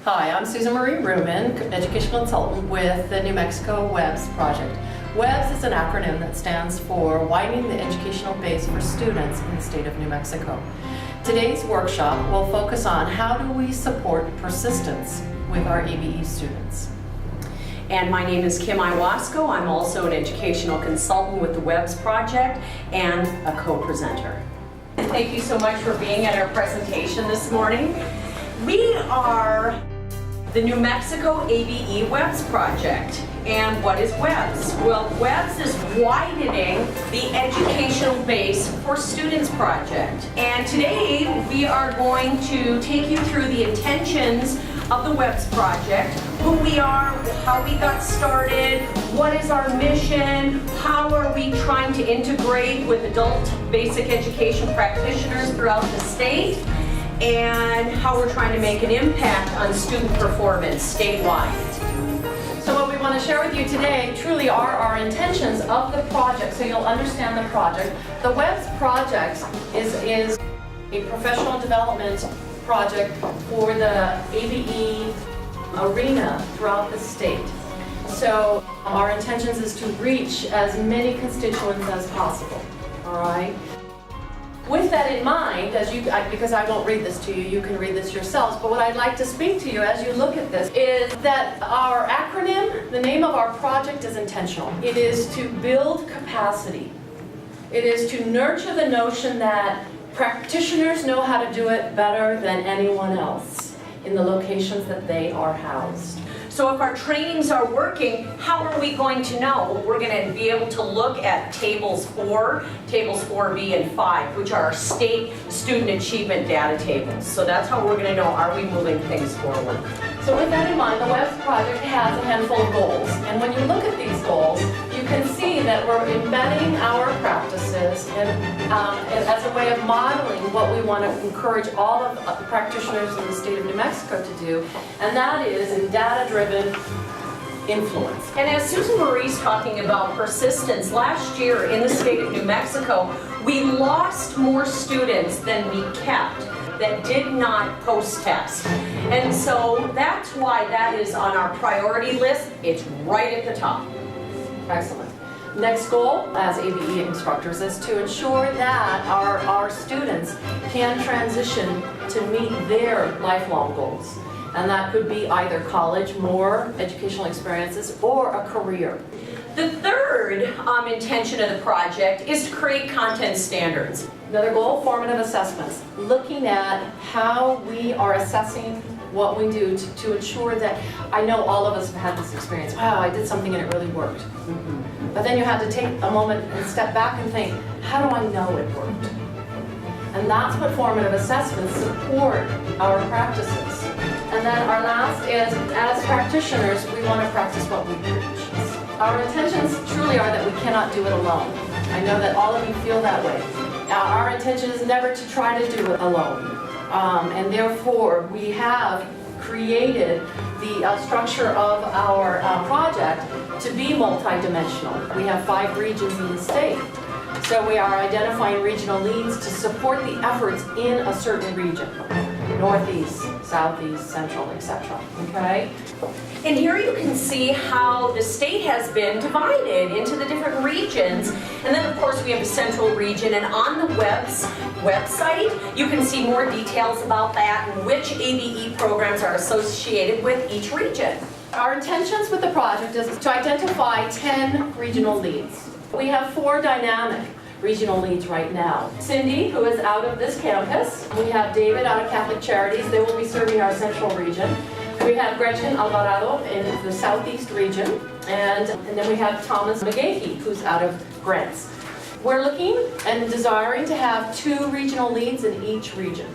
Hi, I'm Susan Marie Ruman, Educational Consultant with the New Mexico WEBS project. WEBS is an acronym that stands for Widening the Educational Base for Students in the State of New Mexico. Today's workshop will focus on how do we support persistence with our ABE students. And my name is Kim Iwasko. I'm also an educational consultant with the WEBS project and a co-presenter. Thank you so much for being at our presentation this morning. We are the New Mexico ABE WEBS project. And what is WEBS? Well, WEBS is widening the educational base for students project. And today we are going to take you through the intentions of the WEBS project, who we are, how we got started, what is our mission, how are we trying to integrate with adult basic education practitioners throughout the state, and how we're trying to make an impact on student performance statewide. So what we want to share with you today truly are our intentions of the project, so you'll understand the project. The WEBS project is a professional development project for the ABE arena throughout the state. So our intentions is to reach as many constituents as possible, all right? With that in mind, because I won't read this to you, you can read this yourselves, but what I'd like to speak to you as you look at this is that our acronym, the name of our project is intentional. It is to build capacity. It is to nurture the notion that practitioners know how to do it better than anyone else in the locations that they are housed. So if our trainings are working, how are we going to know? We're going to be able to look at tables 4B, and 5, which are our state student achievement data tables. So that's how we're going to know, are we moving things forward? So with that in mind, the WEBS project has a handful of goals. And when you look at these goals, you can see that we're embedding our practices as a way of modeling what we want to encourage all of the practitioners in the state of New Mexico to do, and that is in data-driven influence. And as Susan Marie's talking about persistence, last year in the state of New Mexico, we lost more students than we kept that did not post-test. And so that's why that is on our priority list. It's right at the top. Excellent. Next goal as ABE instructors is to ensure that our students can transition to meet their lifelong goals. And that could be either college, more educational experiences, or a career. The third intention of the project is to create content standards. Another goal, formative assessments. Looking at how we are assessing what we do to ensure that, I know all of us have had this experience, wow, I did something and it really worked. Mm-hmm. But then you have to take a moment and step back and think, how do I know it worked? And that's what formative assessments support our practices. And then our last is, as practitioners, we want to practice what we preach. Our intentions truly are that we cannot do it alone. I know that all of you feel that way. Our intention is never to try to do it alone. And therefore, we have created the structure of our project to be multidimensional. We have 5 regions in the state. So we are identifying regional leads to support the efforts in a certain region. Northeast, Southeast, Central, etc. Okay? And here you can see how the state has been divided into the different regions. And then of course we have the central region, and on the WEBS website you can see more details about that and which ABE programs are associated with each region. Our intentions with the project is to identify 10 regional leads. We have 4 dynamic regional leads right now. Cindy, who is out of this campus. We have David out of Catholic Charities. They will be serving our central region. We have Gretchen Alvarado in the southeast region. And then we have Thomas McGahee, who's out of Grants. We're looking and desiring to have 2 regional leads in each region.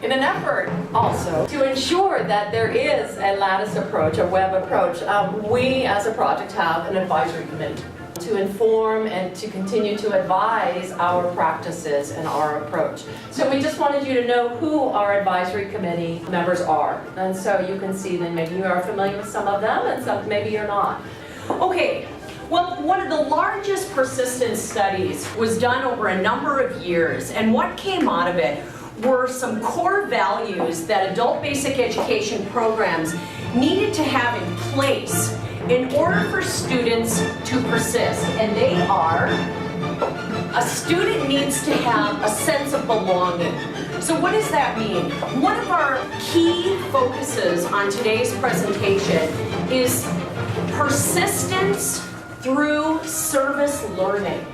In an effort also to ensure that there is a lattice approach, a web approach, we as a project have an advisory committee to inform and to continue to advise our practices and our approach. So we just wanted you to know who our advisory committee members are. And so you can see that maybe you are familiar with some of them and some maybe you're not. Okay, well, one of the largest persistence studies was done over a number of years, and what came out of it were some core values that adult basic education programs needed to have in place in order for students to persist. And they are, a student needs to have a sense of belonging. So what does that mean? One of our key focuses on today's presentation is persistence through service learning.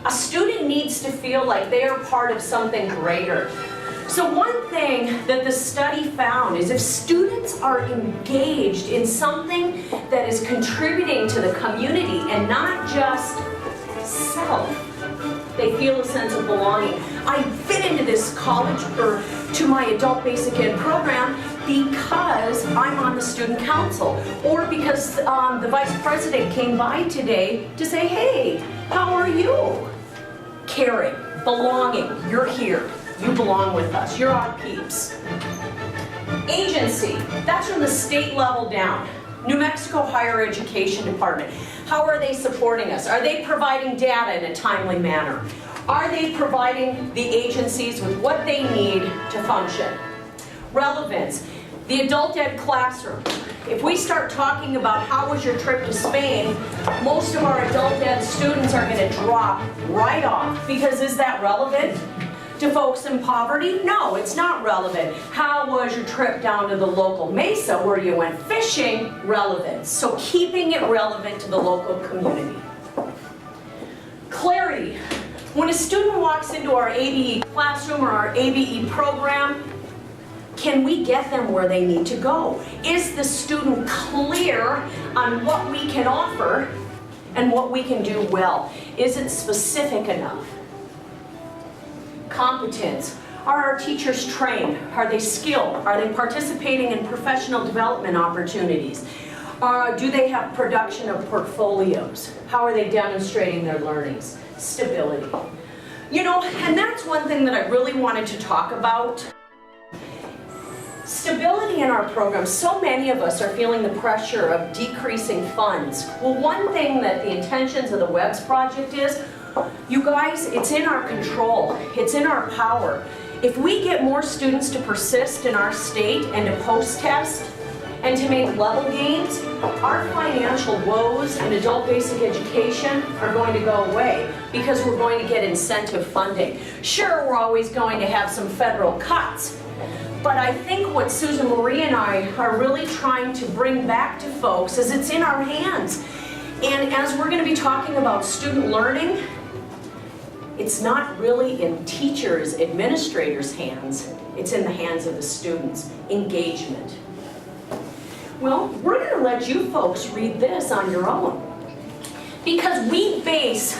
A student needs to feel like they are part of something greater. So one thing that the study found is if students are engaged in something that is contributing to the community and not just self, they feel a sense of belonging. I fit into this college or to my adult basic ed program because I'm on the student council, or because the vice president came by today to say, hey, how are you? Caring, belonging, you're here, you belong with us, you're our peeps. Agency, that's from the state level down. New Mexico Higher Education Department. How are they supporting us? Are they providing data in a timely manner? Are they providing the agencies with what they need to function? Relevance, the adult ed classroom. If we start talking about how was your trip to Spain, most of our adult ed students are going to drop right off, because is that relevant to folks in poverty? No, it's not relevant. How was your trip down to the local mesa where you went fishing? Relevant. So keeping it relevant to the local community. Clarity. When a student walks into our ABE classroom or our ABE program, can we get them where they need to go? Is the student clear on what we can offer and what we can do well? Is it specific enough? Competence. Are our teachers trained? Are they skilled? Are they participating in professional development opportunities? Do they have production of portfolios? How are they demonstrating their learnings? Stability. You know, and that's one thing that I really wanted to talk about. Stability in our program. So many of us are feeling the pressure of decreasing funds. Well, one thing that the intentions of the WEBS project is, you guys, it's in our control. It's in our power. If we get more students to persist in our state and to post-test and to make level gains, our financial woes in adult basic education are going to go away because we're going to get incentive funding. Sure, we're always going to have some federal cuts, but I think what Susan Marie and I are really trying to bring back to folks is it's in our hands. And as we're going to be talking about student learning, it's not really in teachers, administrators' hands, it's in the hands of the students. Engagement. Well, we're going to let you folks read this on your own, because we base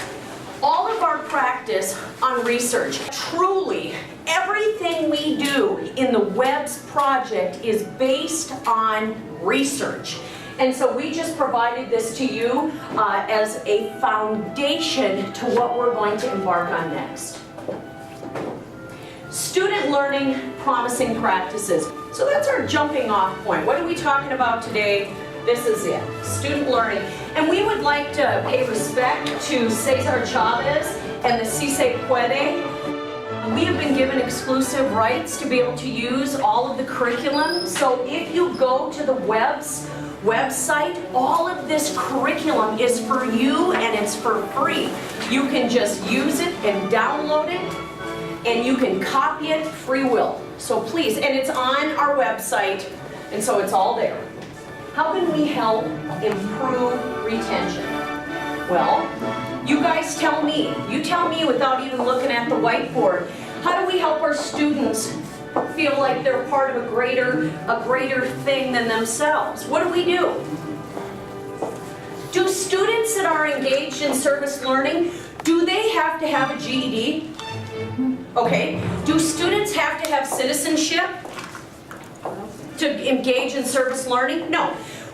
all of our practice on research. Truly, everything we do in the WEBS project is based on research. And so we just provided this to you as a foundation to what we're going to embark on next. Student learning, promising practices. So that's our jumping off point. What are we talking about today? This is it, student learning. And we would like to pay respect to Cesar Chavez and the Si Se Puede. We have been given exclusive rights to be able to use all of the curriculum. So if you go to the WEBS website, all of this curriculum is for you and it's for free. You can just use it and download it, and you can copy it free will. So please, and it's on our website, and so it's all there. How can we help improve retention? Well, you guys tell me. You tell me without even looking at the whiteboard. How do we help our students feel like they're part of a greater thing than themselves? What do we do? Do students that are engaged in service learning, do they have to have a GED? Okay. Do students have to have citizenship to engage in service learning? No.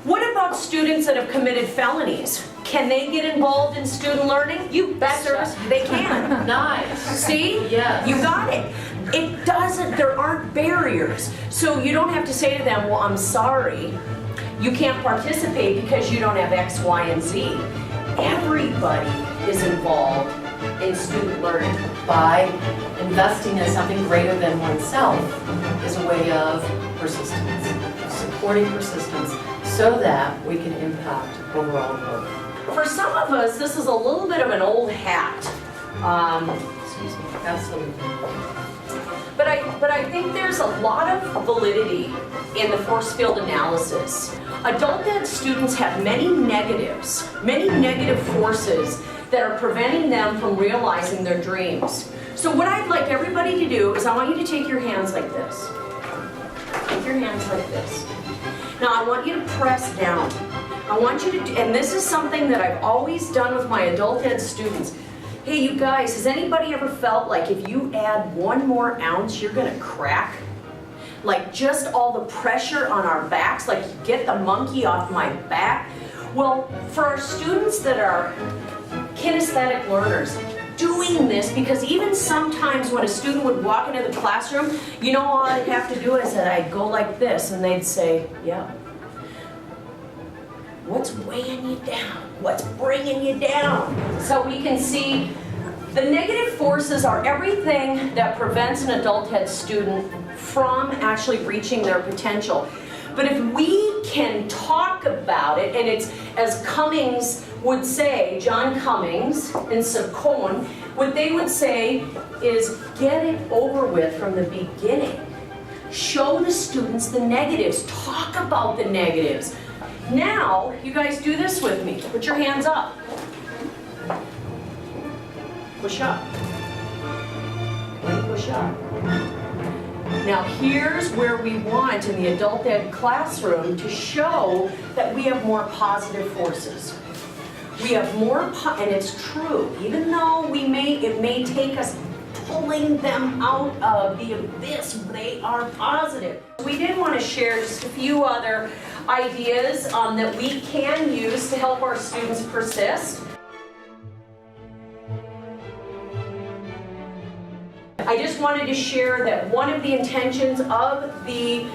What about students that have committed felonies? Can they get involved in student learning? You betcha. They can. Nice. See? Yes. You got it. It doesn't, there aren't barriers. So you don't have to say to them, well, I'm sorry, you can't participate because you don't have X, Y, and Z. Everybody is involved in student learning. by investing in something greater than oneself is a way of persistence, supporting persistence so that we can impact overall growth. For some of us, this is a little bit of an old hat. Excuse me, absolutely. But I think there's a lot of validity in the force field analysis. Adult ed students have many negative forces that are preventing them from realizing their dreams. So what I'd like everybody to do is I want you to take your hands like this. Take your hands like this. Now I want you to press down. I want you to do, and this is something that I've always done with my adult ed students. Hey, you guys, has anybody ever felt like if you add 1 more ounce, you're gonna crack? Like just all the pressure on our backs, like you get the monkey off my back. Well, for our students that are kinesthetic learners, doing this, because even sometimes when a student would walk into the classroom, you know all I'd have to do is that I'd go like this and they'd say, yeah. What's weighing you down? What's bringing you down? So we can see the negative forces are everything that prevents an adult ed student from actually reaching their potential. But if we can talk about it, and it's as Cummings would say, John Cummings and Saccone, what they would say is get it over with from the beginning. Show the students the negatives. Talk about the negatives. Now, you guys do this with me. Put your hands up. Push up. And push up. Now here's where we want in the adult ed classroom to show that we have more positive forces. We have more, and it's true, even though it may take us pulling them out of the abyss, they are positive. We did want to share just a few other ideas that we can use to help our students persist. I just wanted to share that one of the intentions of the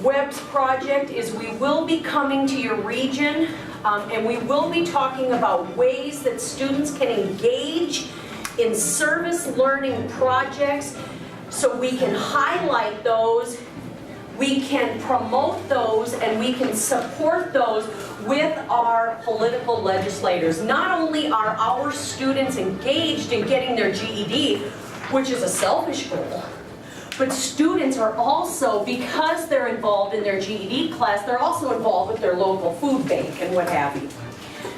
WEBS project is we will be coming to your region and we will be talking about ways that students can engage in service learning projects so we can highlight those, we can promote those, and we can support those with our political legislators. Not only are our students engaged in getting their GED, which is a selfish goal, but students are also, because they're involved in their GED class, they're also involved with their local food bank and what have you.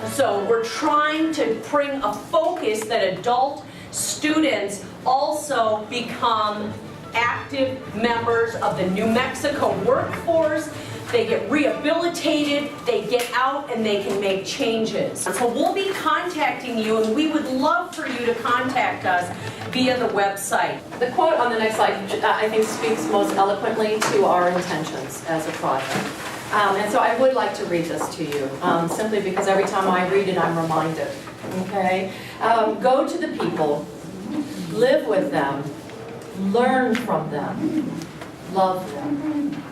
So we're trying to bring a focus that adult students also become active members of the New Mexico workforce. They get rehabilitated, they get out, and they can make changes. So we'll be contacting you, and we would love for you to contact us via the website. The quote on the next slide, I think, speaks most eloquently to our intentions as a project. And so I would like to read this to you, simply because every time I read it, I'm reminded. Okay? Go to the people, live with them, learn from them, love them.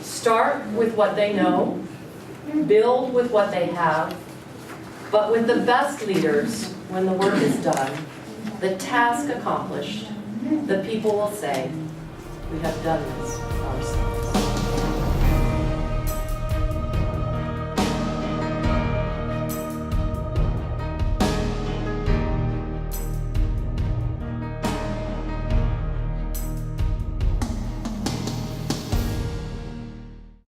Start with what they know, build with what they have, but with the best leaders, when the work is done, the task accomplished, the people will say, we have done this ourselves.